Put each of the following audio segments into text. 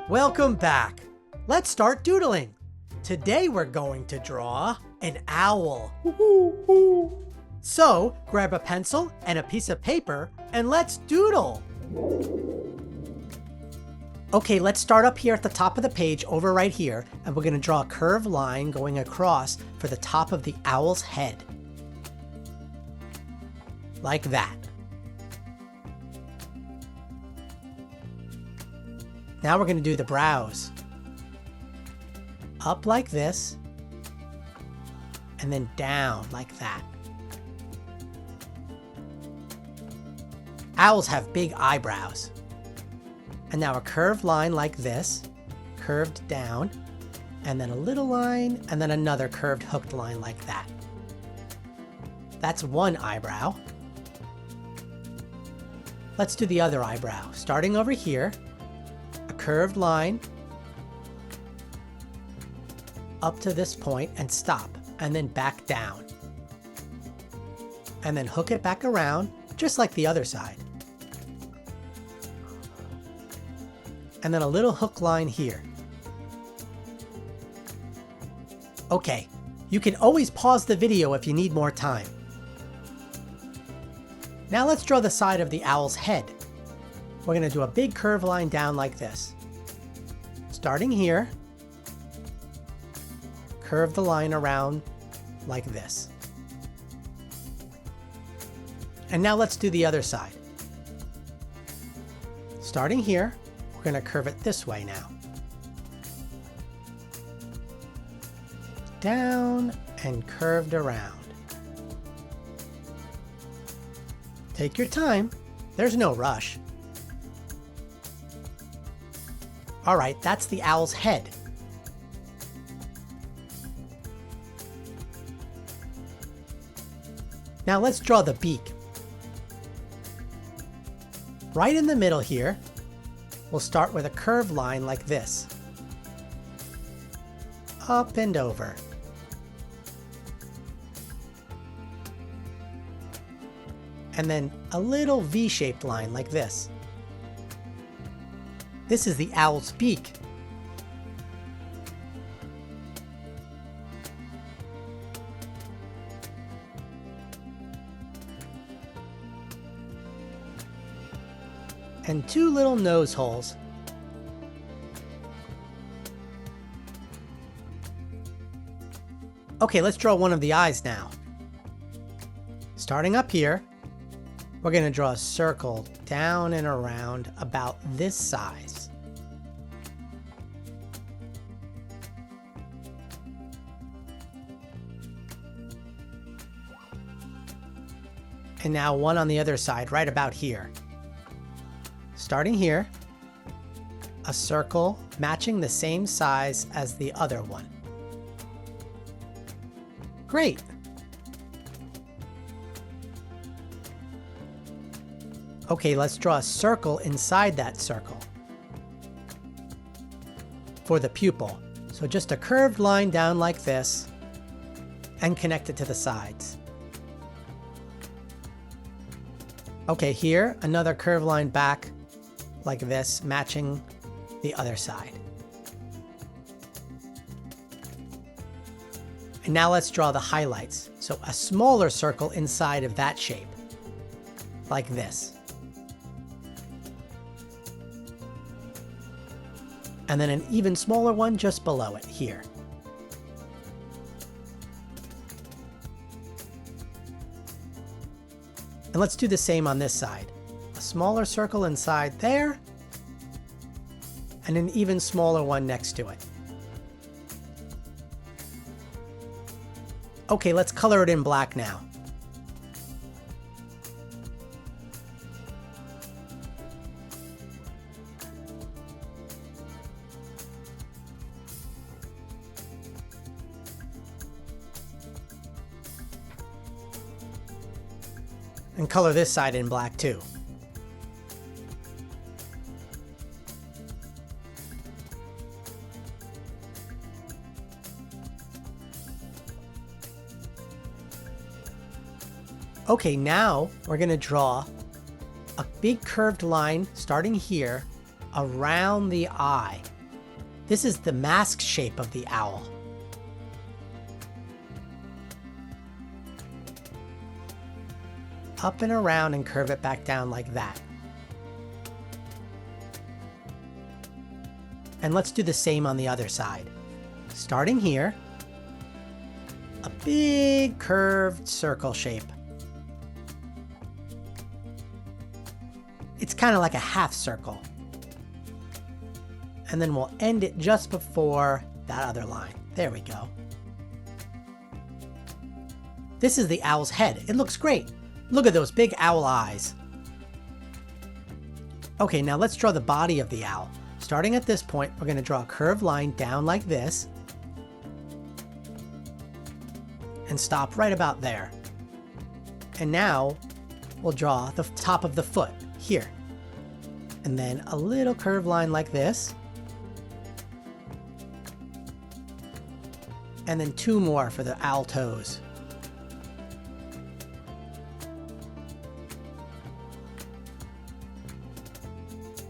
Welcome back. Let's start doodling. Today we're going to draw an owl. So grab a pencil and a piece of paper and let's doodle. Okay, let's start up here at the top of the page over right here, and we're going to draw a curved line going across for the top of the owl's head. Like that. Now we're going to do the brows. Up like this, and then down like that. Owls have big eyebrows. And now a curved line like this, curved down, and then a little line, and then another curved hooked line like that. That's one eyebrow. Let's do the other eyebrow. Starting over here, a curved line, up to this point and stop, and then back down. And then hook it back around, just like the other side. And then a little hook line here. Okay, you can always pause the video if you need more time. Now let's draw the side of the owl's head. We're going to do a big curved line down like this. Starting here, curve the line around like this. And now let's do the other side. Starting here, we're going to curve it this way now. Down and curved around. Take your time. There's no rush. All right, that's the owl's head. Now let's draw the beak. Right in the middle here, we'll start with a curved line like this. Up and over. And then a little V-shaped line like this. This is the owl's beak. And two little nose holes. Okay, let's draw one of the eyes now. Starting up here, we're going to draw a circle down and around about this size. And now one on the other side, right about here. Starting here, a circle matching the same size as the other one. Great! Okay, let's draw a circle inside that circle for the pupil. So just a curved line down like this and connect it to the sides. Okay, here, another curved line back like this, matching the other side. And now let's draw the highlights. So a smaller circle inside of that shape, like this. And then an even smaller one just below it here. And let's do the same on this side. A smaller circle inside there, and an even smaller one next to it. Okay, let's color it in black now. And color this side in black too. Okay, now we're going to draw a big curved line starting here around the eye. This is the mask shape of the owl. Up and around and curve it back down like that. And let's do the same on the other side. Starting here, a big curved circle shape. It's kind of like a half circle. And then we'll end it just before that other line. There we go. This is the owl's head. It looks great. Look at those big owl eyes. Okay, now let's draw the body of the owl. Starting at this point, we're going to draw a curved line down like this. And stop right about there. And now we'll draw the top of the foot here. And then a little curved line like this. And then 2 more for the owl toes.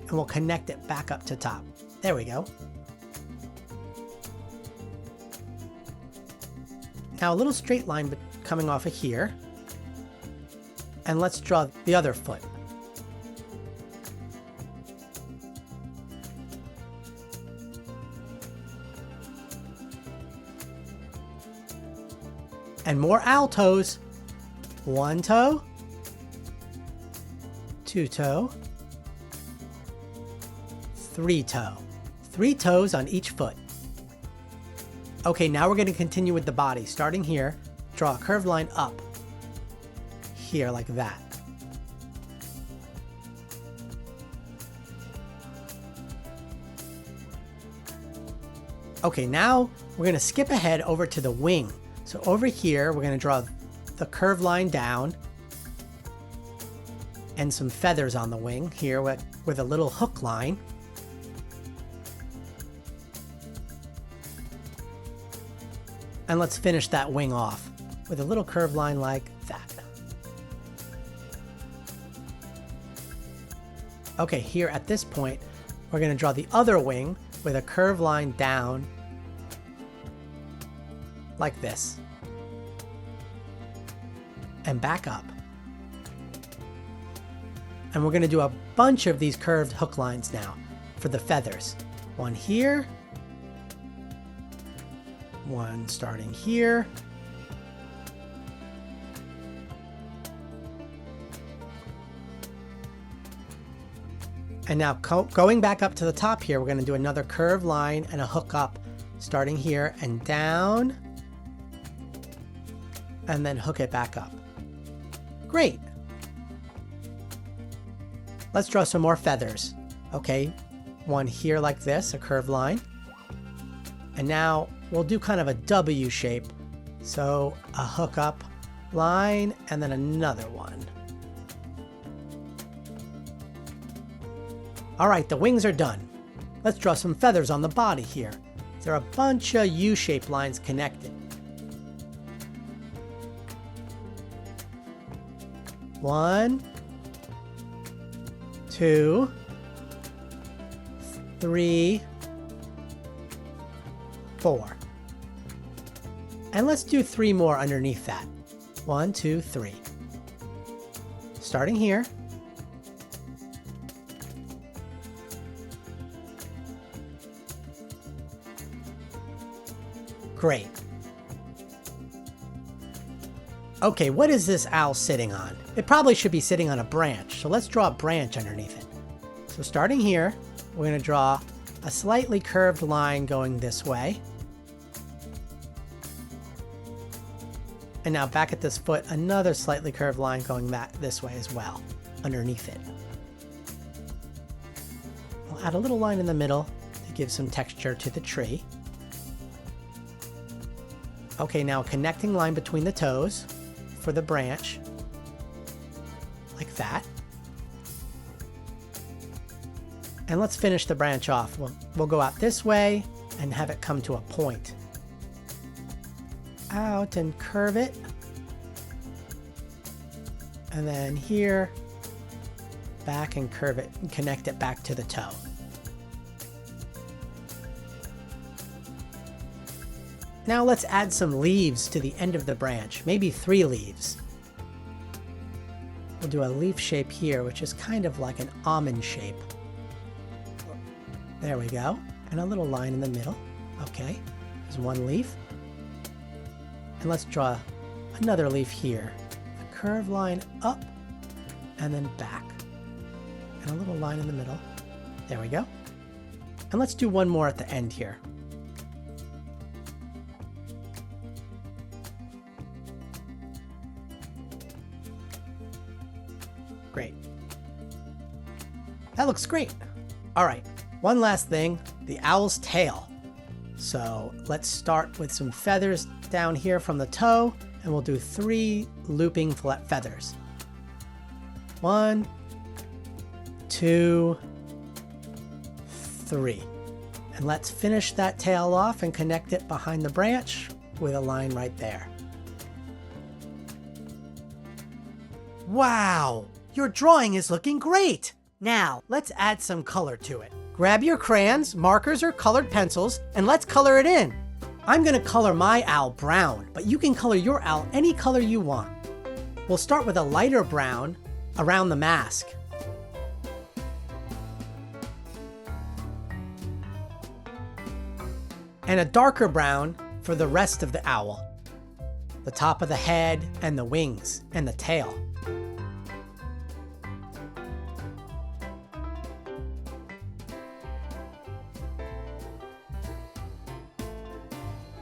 And we'll connect it back up to top. There we go. Now a little straight line coming off of here. And let's draw the other foot. And more owl toes. 1 toe, 2 toe, 3 toe. 3 toes on each foot. Okay, now we're going to continue with the body. Starting here, draw a curved line up. Here, like that. Okay, now we're going to skip ahead over to the wing. So over here, we're going to draw the curved line down and some feathers on the wing here with a little hook line. And let's finish that wing off with a little curved line like that. Okay, here at this point, we're going to draw the other wing with a curved line down like this. And back up. And we're going to do a bunch of these curved hook lines now for the feathers. 1 here. 1 starting here. And now going back up to the top here, we're going to do another curved line and a hook up, starting here and down, and then hook it back up. Great. Let's draw some more feathers. Okay, 1 here like this, a curved line. And now we'll do kind of a W shape. So a hook up line and then another one. All right, the wings are done. Let's draw some feathers on the body here. There are a bunch of U-shaped lines connected. 1, 2, 3, 4. And let's do 3 more underneath that. 1, 2, 3. Starting here. Great. Okay, what is this owl sitting on? It probably should be sitting on a branch, so let's draw a branch underneath it. So starting here, we're going to draw a slightly curved line going this way. And now back at this foot, another slightly curved line going this way as well, underneath it. We'll add a little line in the middle to give some texture to the tree. Okay, now a connecting line between the toes for the branch, like that. And let's finish the branch off. We'll go out this way and have it come to a point. Out and curve it. And then here, back and curve it and connect it back to the toe. Now let's add some leaves to the end of the branch, maybe 3 leaves. We'll do a leaf shape here, which is kind of like an almond shape. There we go. And a little line in the middle. Okay, there's 1 leaf. And let's draw another leaf here. A curved line up and then back. And a little line in the middle. There we go. And let's do 1 more at the end here. Great. That looks great. All right, one last thing, the owl's tail. So let's start with some feathers down here from the toe, and we'll do 3 looping feathers. 1, 2, 3. And let's finish that tail off and connect it behind the branch with a line right there. Wow! Your drawing is looking great! Now, let's add some color to it. Grab your crayons, markers, or colored pencils, and let's color it in. I'm gonna color my owl brown, but you can color your owl any color you want. We'll start with a lighter brown around the mask. And a darker brown for the rest of the owl. The top of the head, and the wings, and the tail.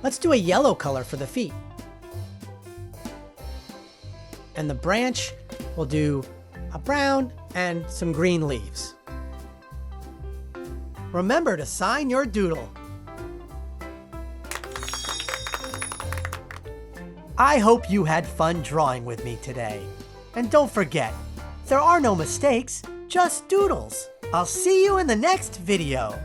Let's do a yellow color for the feet. And the branch, we'll do a brown and some green leaves. Remember to sign your doodle. I hope you had fun drawing with me today. And don't forget, there are no mistakes, just doodles. I'll see you in the next video.